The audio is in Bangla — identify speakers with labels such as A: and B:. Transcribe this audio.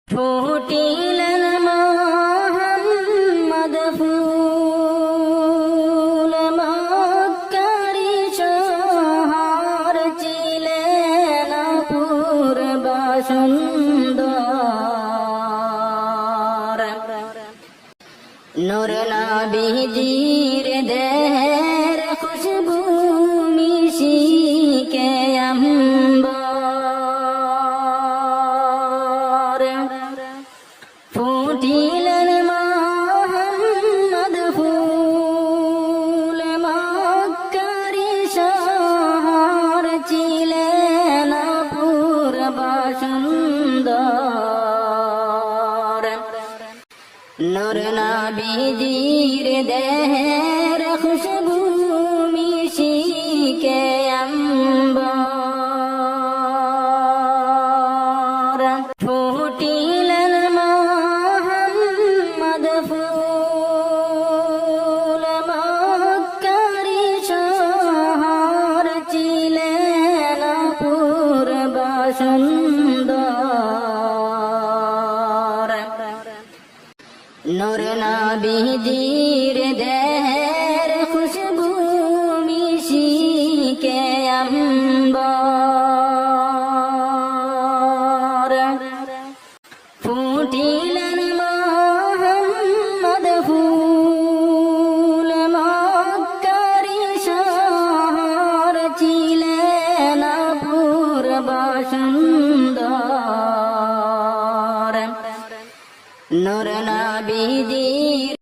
A: ফুটিলেন মোহাম্মদ ফুল মক্কারি শহর ছিলেন অপূর্ব সুন্দর নূর নবীজির দেহের খুশবু মিশিকে অম্বর ফুটিলেন মোহাম্মদ ফুল মক্কারি শহর ছিলেন অপূর্ব সুন্দর নূর নবীজির দেহের খুশবু মিশিকে অম্বর ফুটিলেন মোহাম্মদ ফুল মক্কারি শহর ছিলেন অপূর্ব সুন্দর নূর নবীজির দেহের খুশবু মিশিকে অম্বর ফুটিলেন মোহাম্মদ ফুল মক্কারি শহর ছিলেন অপূর্ব সুন্দর নূর নবীজি